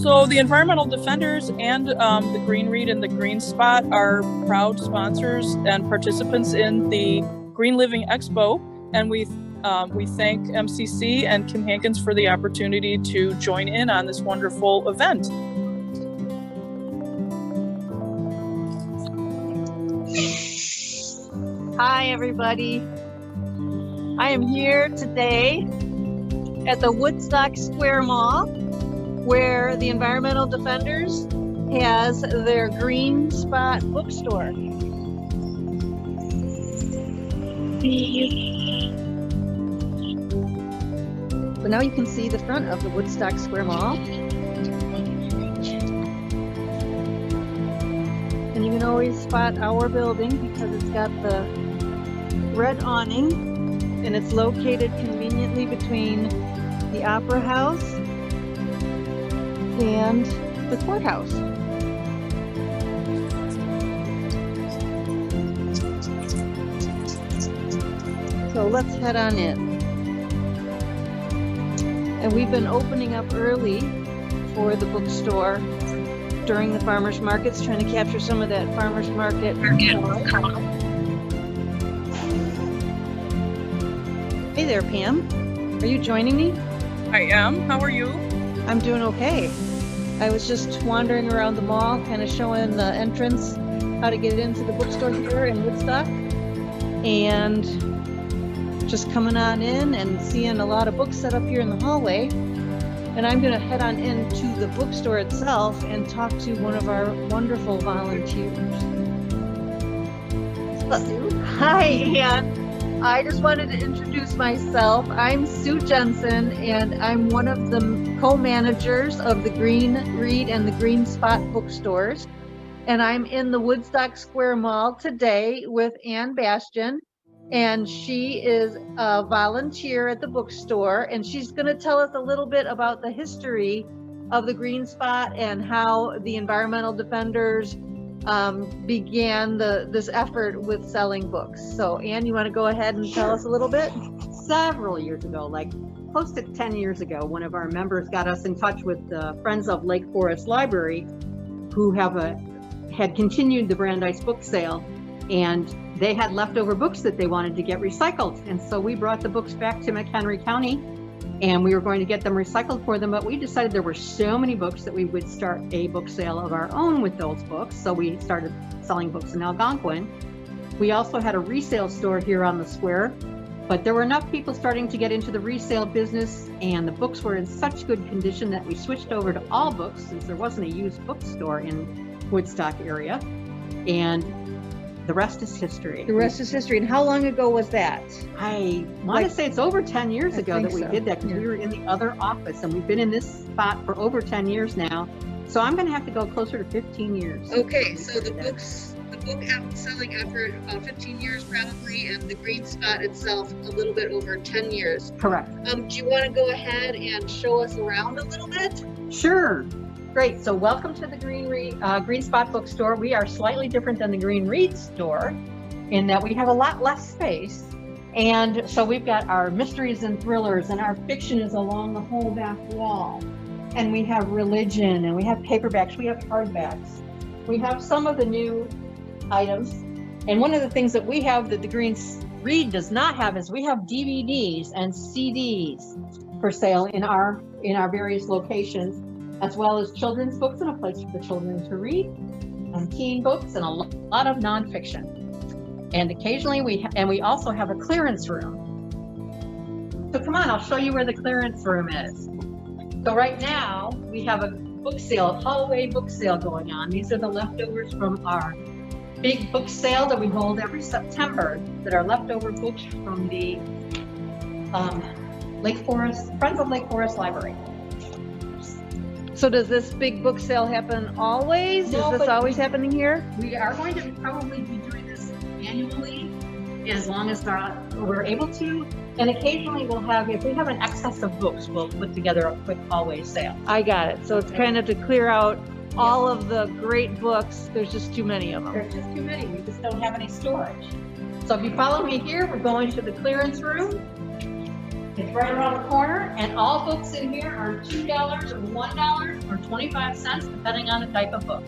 So the Environmental Defenders and the Green Read and the Green Spot are proud sponsors and participants in the Green Living Expo, and we thank MCC and Kim Hankins for the opportunity to join in on this wonderful event. Hi, everybody. I am here today at the Woodstock Square Mall, where the Environmental Defenders has their Green Spot bookstore. So now you can see the front of the Woodstock Square Mall. And you can always spot our building because it's got the red awning, and it's located conveniently between the Opera House and the courthouse. So let's head on in. And we've been opening up early for the bookstore during the farmers markets, trying to capture some of that farmers market. Hey there, Pam. Are you joining me? I am. How are you? I'm doing okay. I was just wandering around the mall, kind of showing the entrance, how to get into the bookstore here in Woodstock, and just coming on in and seeing a lot of books set up here in the hallway. And I'm going to head on into the bookstore itself and talk to one of our wonderful volunteers. Hi, Ann. I just wanted to introduce myself. I'm Sue Jensen, and I'm one of the co-managers of the Green Read and the Green Spot bookstores. And I'm in the Woodstock Square Mall today with Ann Bastian, and she is a volunteer at the bookstore, and she's going to tell us a little bit about the history of the Green Spot and how the Environmental Defenders began this effort with selling books. So Ann, you want to go ahead and tell us a little bit? Several years ago, like close to 10 years ago, one of our members got us in touch with the Friends of Lake Forest Library, who had continued the Brandeis book sale, and they had leftover books that they wanted to get recycled. And so we brought the books back to McHenry County, and we were going to get them recycled for them, but we decided there were so many books that we would start a book sale of our own with those books. So we started selling books in Algonquin. We also had a resale store here on the square, but there were enough people starting to get into the resale business, and the books were in such good condition that we switched over to all books, since there wasn't a used bookstore in Woodstock area. And the rest is history. The rest is history. And how long ago was that? I want to say it's over 10 years ago that we did that, because Yeah. we were in the other office, and we've been in this spot for over 10 years now. So I'm going to have to go closer to 15 years. Okay, so the book selling effort, about 15 years probably, and the Green Spot itself a little bit over 10 years. Correct. Do you want to go ahead and show us around a little bit? Sure. Great. So welcome to the Green Spot bookstore. We are slightly different than the Green Read store in that we have a lot less space. And so we've got our mysteries and thrillers, and our fiction is along the whole back wall. And we have religion, and we have paperbacks, we have hardbacks. We have some of the new items. And one of the things that we have that the Green Read does not have is we have DVDs and CDs for sale in our various locations, as well as children's books and a place for the children to read, and teen books, and a lot of nonfiction. And occasionally we also have a clearance room. So come on, I'll show you where the clearance room is. So right now we have a book sale, hallway book sale going on. These are the leftovers from our big book sale that we hold every September, that are leftover books from the Friends of Lake Forest Library. So does this big book sale happen always? No, Is this always happening here? We are going to probably be doing this annually, as long as we're able to. And occasionally we'll have, if we have an excess of books, we'll put together a quick hallway sale. I got it. So it's kind of to clear out all of the great books. There's just too many of them. There's just too many. We just don't have any storage. So if you follow me here, we're going to the clearance room. It's It's right around the corner, and all books in here are $2 or $1 or 25 cents, depending on the type of book.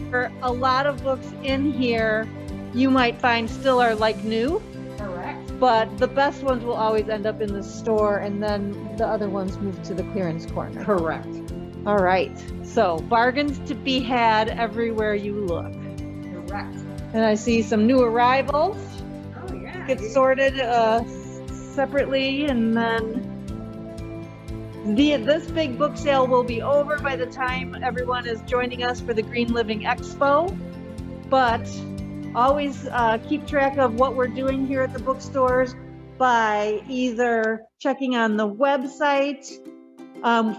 For a lot of books in here, you might find still are like new, Correct. but the best ones will always end up in the store, and then the other ones move to the clearance corner. Correct. All right. So bargains to be had everywhere you look. Correct. And I see some new arrivals. Oh, yeah. Get sorted separately, and then this big book sale will be over by the time everyone is joining us for the Green Living Expo. But always keep track of what we're doing here at the bookstores by either checking on the website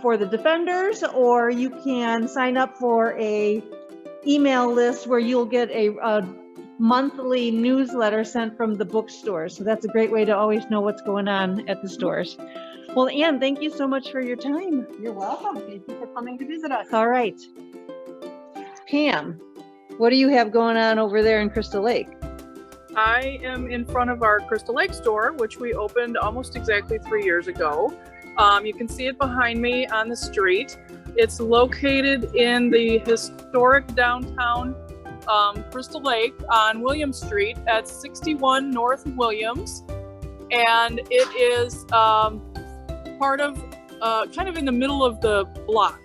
for the Defenders, or you can sign up for a email list where you'll get a monthly newsletter sent from the bookstores. So that's a great way to always know what's going on at the stores. Well, Anne, thank you so much for your time. You're welcome. Thank you for coming to visit us. All right. Pam, what do you have going on over there in Crystal Lake? I am in front of our Crystal Lake store, which we opened almost exactly 3 years ago. You can see it behind me on the street. It's located in the historic downtown Crystal Lake on Williams Street at 61 North Williams. And it is part of, kind of in the middle of the block.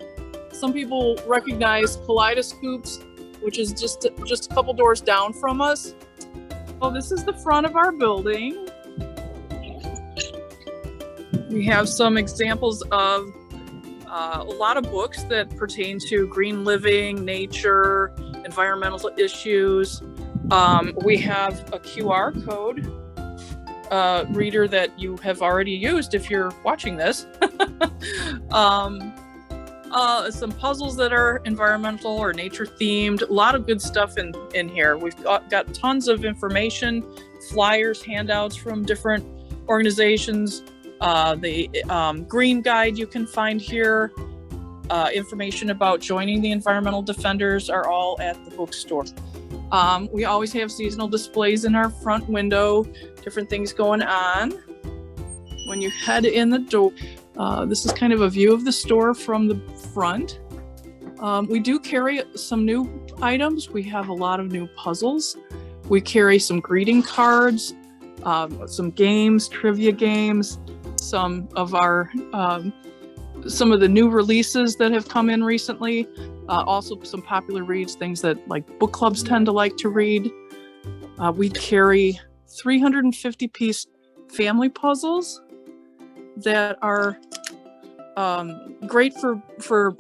Some people recognize Kaleidoscopes, which is just a couple doors down from us. Well, this is the front of our building. We have some examples of a lot of books that pertain to green living, nature, environmental issues. We have a QR code reader that you have already used if you're watching this. Some puzzles that are environmental or nature themed. A lot of good stuff in here. We've got tons of information, flyers, handouts from different organizations. The green guide you can find here. Information about joining the environmental defenders are all at the bookstore. We always have seasonal displays in our front window, different things going on. When you head in the door, this is kind of a view of the store from the front. We do carry some new items. We have a lot of new puzzles. We carry some greeting cards, some games, trivia games, some of the new releases that have come in recently. Also some popular reads, things that like book clubs tend to like to read. We carry 350-piece family puzzles that are great for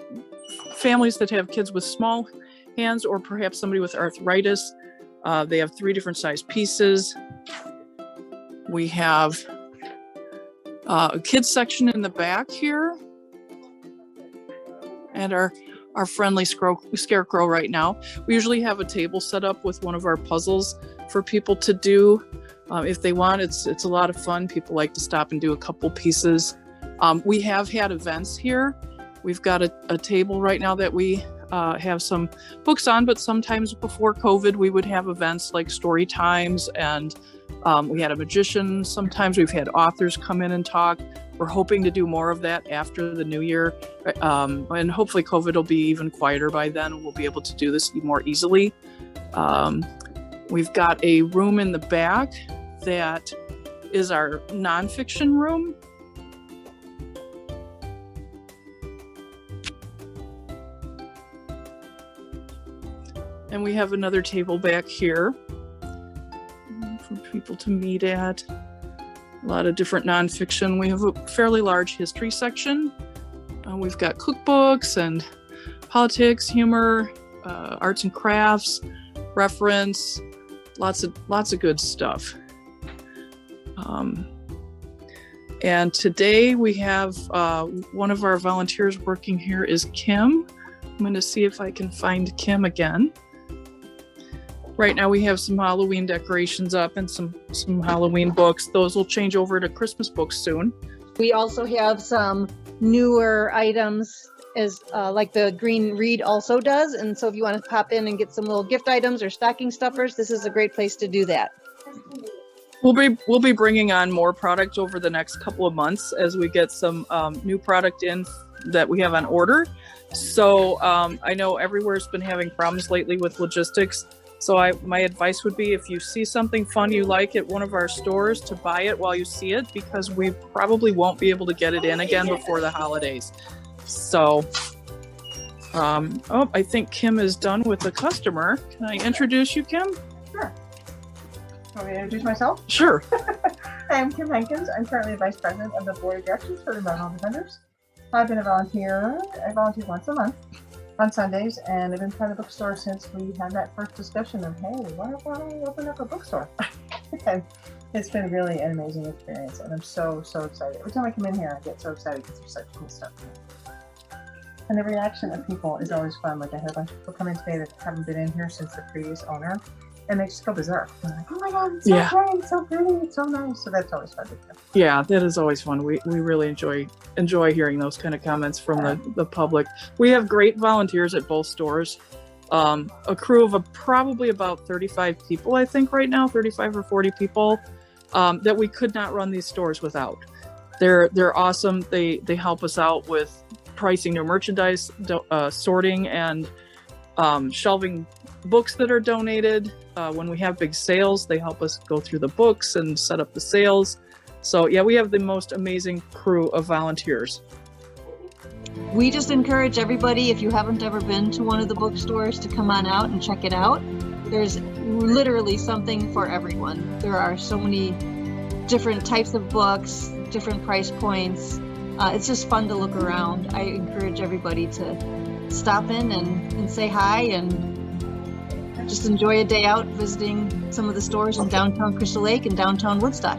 families that have kids with small hands or perhaps somebody with arthritis. They have 3 different size pieces. We have a kids section in the back here, and our friendly scarecrow right now. We usually have a table set up with one of our puzzles for people to do if they want. It's a lot of fun. People like to stop and do a couple pieces. We have had events here. We've got a table right now that we have some books on, but sometimes before COVID, we would have events like story times, and we had a magician. Sometimes we've had authors come in and talk. We're hoping to do more of that after the new year. And hopefully COVID will be even quieter by then. We'll be able to do this more easily. We've got a room in the back that is our nonfiction room. And we have another table back here for people to meet at. A lot of different nonfiction. We have a fairly large history section. We've got cookbooks and politics, humor, arts and crafts, reference, lots of good stuff. And today we have one of our volunteers working here is Kim. I'm going to see if I can find Kim again. Right now we have some Halloween decorations up and some Halloween books. Those will change over to Christmas books soon. We also have some newer items as like the Green Read also does. And so if you want to pop in and get some little gift items or stocking stuffers, this is a great place to do that. We'll be bringing on more product over the next couple of months as we get some new product in that we have on order. So I know everywhere's been having problems lately with logistics. So my advice would be, if you see something fun you like at one of our stores, to buy it while you see it, because we probably won't be able to get it in again before the holidays. So, I think Kim is done with the customer. Can I introduce you, Kim? Sure. Want me to introduce myself? Sure. I'm Kim Hankins. I'm currently Vice President of the Board of Directors for the Environmental Defenders. I've been a volunteer. I volunteer once a month on Sundays, and I've been part of the bookstore since we had that first discussion of, hey, why don't we open up a bookstore? And it's been really an amazing experience, and I'm so excited. Every time I come in here, I get so excited because there's such cool stuff. And the reaction of people is always fun. Like, I had a bunch of people come in today that haven't been in here since the previous owner, and they just go berserk. They're like, oh my God, it's so great, it's so pretty, it's so nice. So that's always fun to do. Yeah, that is always fun. We really enjoy hearing those kind of comments from the public. We have great volunteers at both stores. A crew of probably about 35 people, I think, right now, 35 or 40 people, that we could not run these stores without. They're awesome. They help us out with pricing new merchandise, sorting, and shelving books that are donated. When we have big sales, they help us go through the books and set up the sales. So yeah, we have the most amazing crew of volunteers. We just encourage everybody, if you haven't ever been to one of the bookstores, to come on out and check it out. There's literally something for everyone. There are so many different types of books, different price points. It's just fun to look around. I encourage everybody to stop in and say hi and just enjoy a day out visiting some of the stores in downtown Crystal Lake and downtown Woodstock.